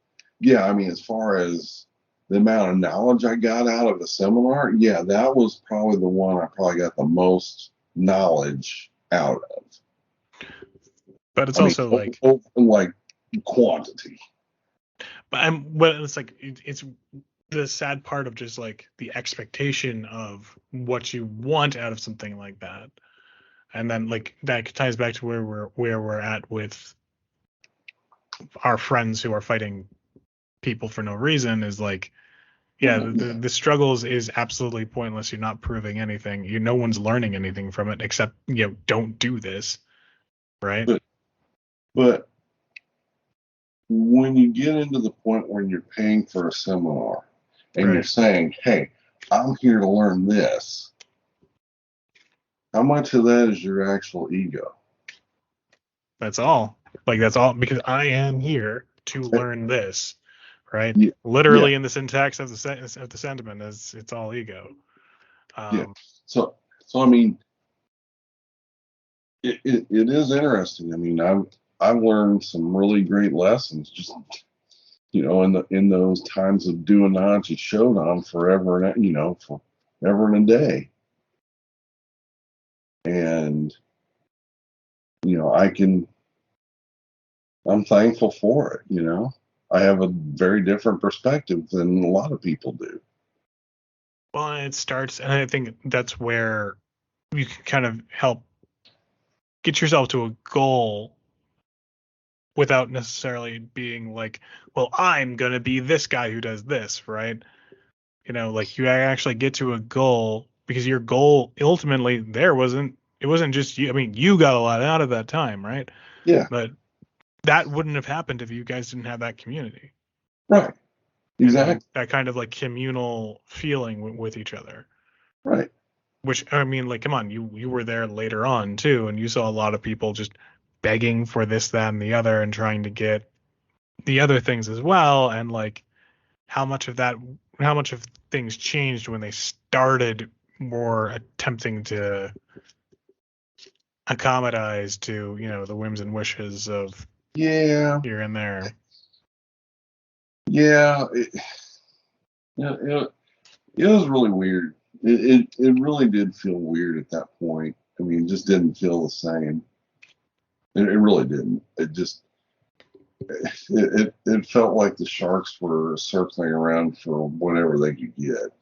yeah, I mean, as far as the amount of knowledge I got out of the seminar, yeah, that was probably the one I probably got the most knowledge out of. But it's I mean, also like, like quantity. but it's like it's the sad part of just like the expectation of what you want out of something like that, and then like that ties back to where we're at with our friends who are fighting people for no reason. Is like, yeah, Well, the struggles is absolutely pointless. You're not proving anything. No one's learning anything from it except, don't do this, right? but but when you get into the point where you're paying for a seminar and you're Right. saying, hey, I'm here to learn this, how much of that is your actual ego? That's all. Like that's all, because I am here to learn this, right? Yeah, yeah, Literally in the syntax of the sentiment is it's all ego. yeah. Um, So I mean, it is interesting. I mean, I've learned some really great lessons just, in those times of doing Nazi Shodan forever and forever and a day. And I can, I'm thankful for it. I have a very different perspective than a lot of people do. well, it starts, and I think that's where you can kind of help get yourself to a goal without necessarily being like, well, I'm going to be this guy who does this, right? Like you actually get to a goal, because your goal ultimately it wasn't just you. I mean, you got a lot out of that time, right? Yeah, But that wouldn't have happened if you guys didn't have that community right. and that, Exactly. that kind of like communal feeling with each other. Right. Which, I mean, like, come on, you were there later on too, and you saw a lot of people just begging for this, that, and the other, and trying to get the other things as well. And like, how much of that, how much of things changed when they started more attempting to accommodize to, the whims and wishes of Yeah. here and there. Yeah. It was really weird. It really did feel weird at that point. I mean, it just didn't feel the same. It really didn't. It felt like the sharks were circling around for whatever they could get.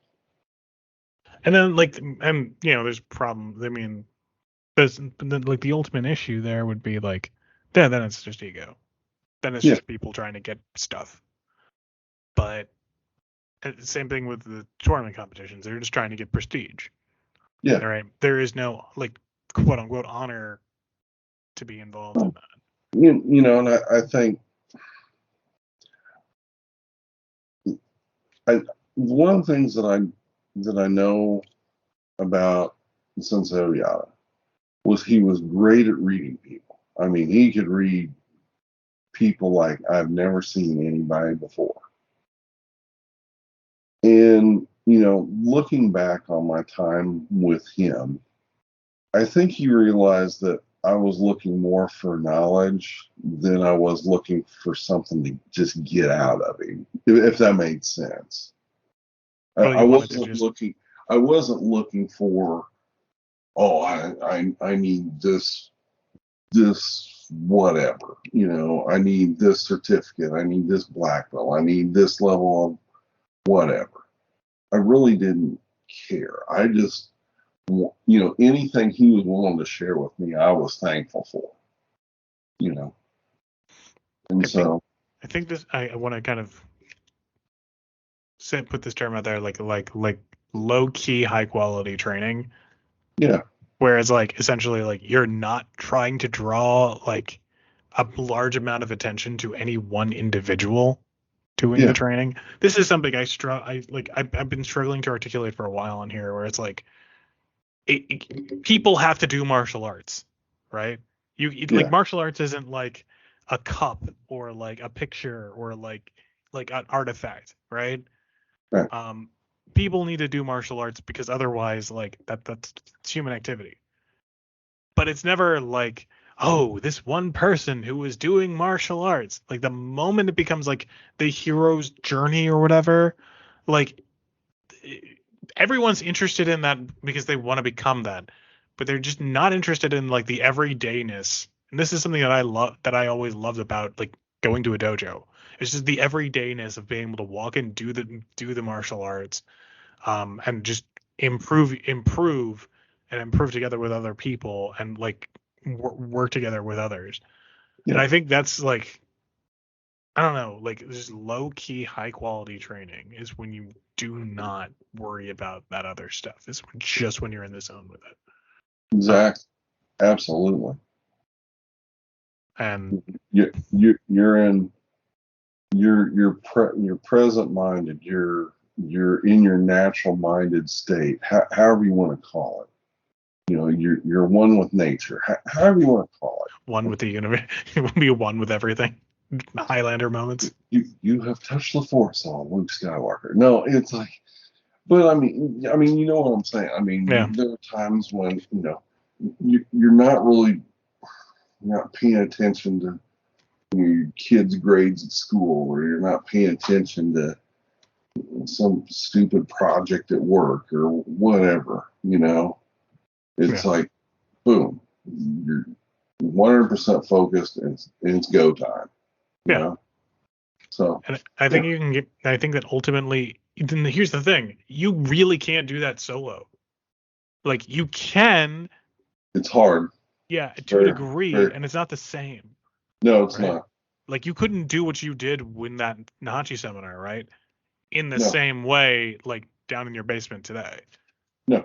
And then like, and there's problems. I mean, there's like the ultimate issue there would be like, then it's just ego. Then it's Yeah. just people trying to get stuff. But same thing with the tournament competitions. They're just trying to get prestige. Yeah. All right. There is no like quote unquote honor to be involved in Oh, that. and I think one of the things that I know about Sensei Oyata was he was great at reading people. I mean, he could read people like I've never seen anybody before. And, looking back on my time with him, I think he realized that I was looking more for knowledge than I was looking for something to just get out of him, if that made sense. Well, I you wanted to wasn't just looking. I wasn't looking for. Oh, I need this whatever. I need this certificate. I need this black belt. I need this level of whatever. I really didn't care. I just, anything he was willing to share with me, I was thankful for. And I think this. I want to kind of put this term out there, like low key, high quality training. yeah, Whereas like essentially like you're not trying to draw like a large amount of attention to any one individual doing the yeah, training. This is something I've been struggling to articulate for a while on here, where it's like people have to do martial arts, right? Like yeah, martial arts isn't like a cup or like a picture or like an artifact, right? right, Um, People need to do martial arts because otherwise, like that's human activity. But it's never like, oh, this one person who was doing martial arts. Like the moment it becomes like the hero's journey or whatever, like everyone's interested in that because they want to become that, but they're just not interested in like the everydayness. And this is something that I always loved about like going to a dojo. It's just the everydayness of being able to walk and do the martial arts, and just improve together with other people and like work together with others. And yeah, I think that's like, I don't know, like just low key, high quality training is when you do not worry about that other stuff. It's just when you're in the zone with it. exactly, absolutely. And You're in you're present minded. You're in your natural minded state, however you want to call it. You're one with nature, however you want to call it. one with the universe, it would be one with everything. Highlander moments. You have touched the force on Luke Skywalker. No, it's like, but I mean, you know what I'm saying. I Yeah. mean, there are times when you're not really not paying attention to your kids' grades at school, or you're not paying attention to some stupid project at work or whatever. It's Yeah. like, boom, you're 100% focused, and it's go time. You Yeah. know, so And I yeah, think I think that ultimately, here's the thing, you really can't do that solo. Like you can, it's hard. yeah, to a Very, degree, very. and it's not the same, No, it's right? not. Like you couldn't do what you did when that Nahachi seminar, right? In the No, same way, like down in your basement today. no,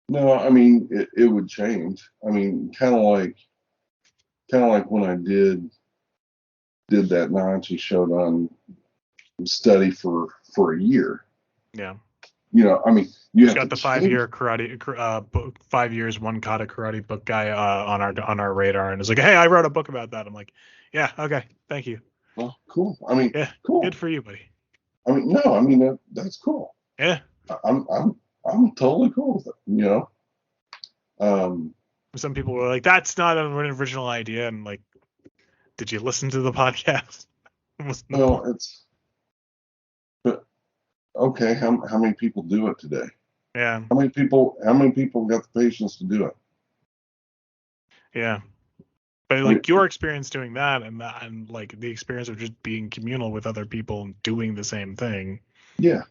no. I mean, it would change. I mean, kind of like when I did that Nachi Shodan study for a year. Yeah. I mean, you He's have got to the change. 5 year karate book, 5 years one kata karate book guy on our radar, and is like, hey, I wrote a book about that. I'm like, yeah, okay, thank you. Well, cool. I mean, Yeah, good cool. for you, buddy. I mean, no, I mean that's cool. Yeah. I'm totally cool with it. Um, Some people were like, that's not an original idea, and like, did you listen to the podcast? What's the well, point? but okay. How many people do it today? Yeah, How many people got the patience to do it? yeah. But I mean, like your experience doing that and like the experience of just being communal with other people and doing the same thing. yeah,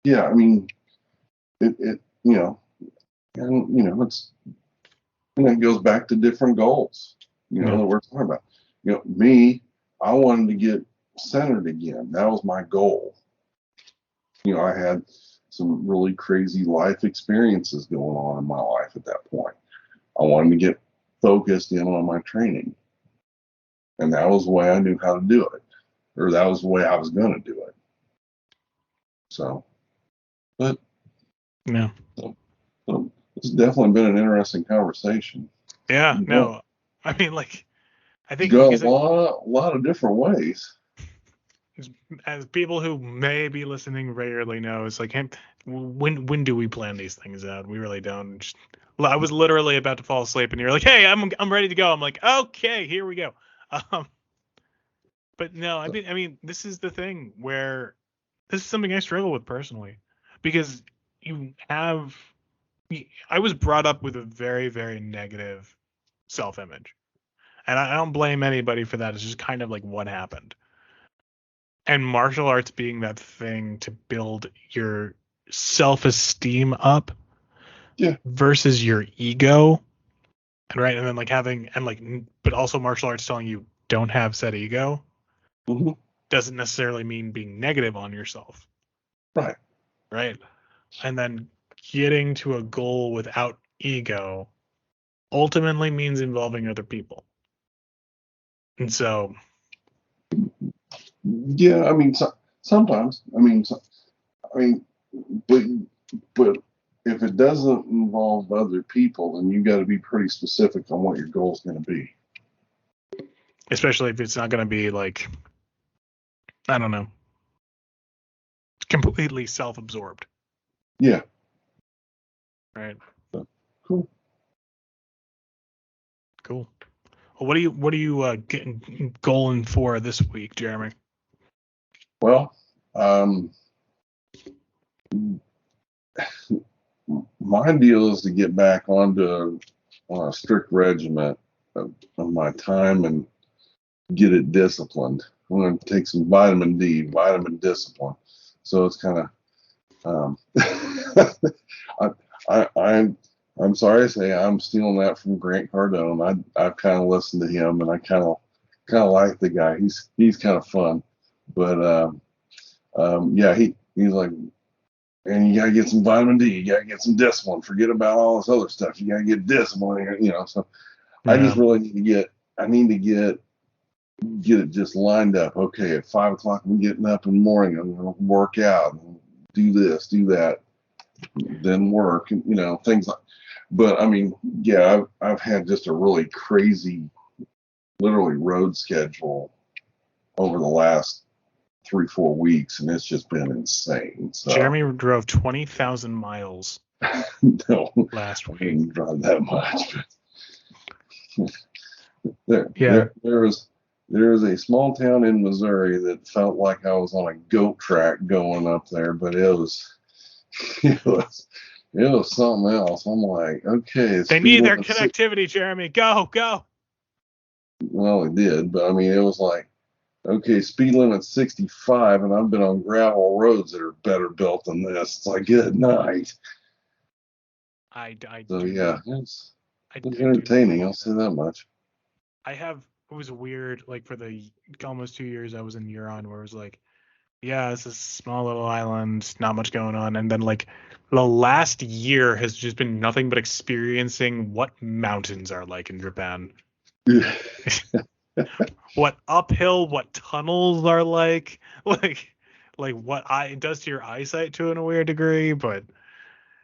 yeah. I mean, it and it goes back to different goals, Yeah. that we're talking about. Me, I wanted to get centered again. That was my goal. I had some really crazy life experiences going on in my life at that point. I wanted to get focused in on my training. And that was the way I knew how to do it, or that was the way I was going to do it. So, but No. so it's definitely been an interesting conversation. Yeah, You no. I mean, like, I think go a because lot of different ways. as people who may be listening regularly know, it's like, hey, when do we plan these things out? We really don't. I was literally about to fall asleep, and you're like, "Hey, I'm ready to go." I'm like, "Okay, here we go." Um, but no, I mean, this is the thing where this is something I struggle with personally, because you have. I was brought up with a very, very negative self-image, and I don't blame anybody for that. It's just kind of like what happened. And martial arts being that thing to build your self-esteem up Yeah. versus your ego, and right, and then like having and like, but also martial arts telling you don't have said ego Mm-hmm. doesn't necessarily mean being negative on yourself, Right. right? And then getting to a goal without ego ultimately means involving other people. And so, Yeah. I mean, sometimes. I mean, but but if it doesn't involve other people, then you got to be pretty specific on what your goal is going to be. especially if it's not going to be like, I don't know, completely self-absorbed, Yeah. right? So, cool. Cool. Well, what are you getting going for this week, Jeremy? Well, my deal is to get back onto a strict regimen of my time and get it disciplined. I'm going to take some vitamin D, vitamin discipline. So it's kind of, I'm sorry to say I'm stealing that from Grant Cardone. I've kind of listened to him, and I kind of like the guy. He's kind of fun, but yeah, he's like, and you gotta get some vitamin D, you gotta get some discipline. Forget about all this other stuff. You gotta get discipline, you know. So I Yeah. just really need to get it just lined up. Okay, at 5 o'clock I'm getting up in the morning. I'm gonna work out, do this, do that, then work, and things like. But I mean, yeah, I've had just a really crazy, literally road schedule over the last 3-4 weeks, and it's just been insane. So Jeremy drove 20,000 miles no, last I week. didn't drive that much. Yeah. There was a small town in Missouri that felt like I was on a goat track going up there, but it was it was something else. I'm like, okay, They speed need their limit connectivity, Jeremy. Go, go. well, it did, but I mean, it was like, okay, speed limit 65, and I've been on gravel roads that are better built than this. It's like, good night. I So do yeah, not. it's I do not entertaining. like I'll say that. that much. It was weird, like for the almost 2 years I was in Huron, where it was like, yeah, it's a small little island, not much going on. And then like the last year has just been nothing but experiencing what mountains are like in Japan. What uphill, what tunnels are like, like what it does to your eyesight to in a weird degree. But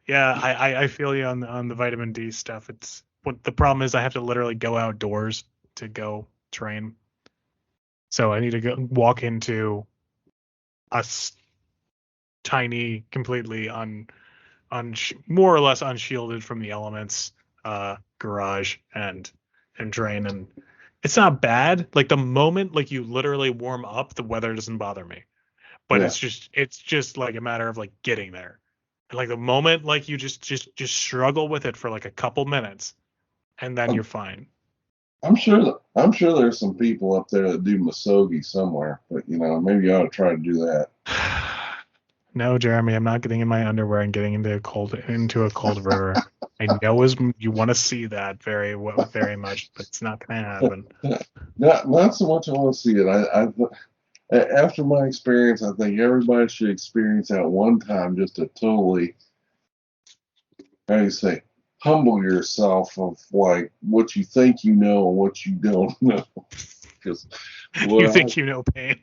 yeah, I feel you on the vitamin D stuff. It's what the problem is. I have to literally go outdoors to go train, so I need to go walk into a tiny, completely more or less unshielded from the elements garage and train, and it's not bad. Like the moment like you literally warm up, the weather doesn't bother me, but Yeah, it's just like a matter of like getting there. And like the moment like you just struggle with it for like a couple minutes and then I'm, you're fine. I'm sure there's some people up there that do Masogi somewhere, but maybe you ought to try to do that. No, Jeremy, I'm not getting in my underwear and getting into a cold river. I know you want to see that very much, but it's not gonna happen. Not so much I want to see it. After my experience, I think everybody should experience that one time just to totally, how do you say, humble yourself of like what you think you know and what you don't know. Because You think you know pain.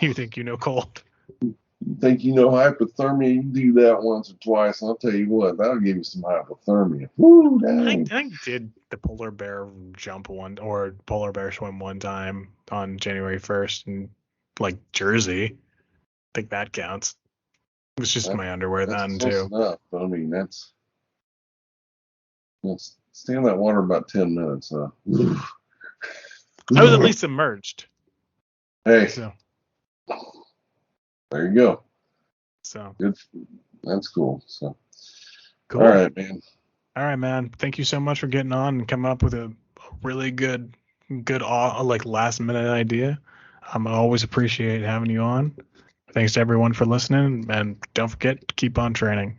You think you know cold. you think you know hypothermia, you do that once or twice, and I'll tell you what, that'll give you some hypothermia. Woo, dang. I did the polar bear jump or polar bear swim one time on January 1st in like Jersey. I think that counts. It was just my underwear That's then close too. enough. But I mean, let's stay in that water about 10 minutes. I was at least submerged. Hey, So there you go. so Good. That's cool. So, cool. all right, man. All right, man. Thank you so much for getting on and coming up with a really good like last minute idea. I always appreciate having you on. Thanks to everyone for listening, and don't forget to keep on training.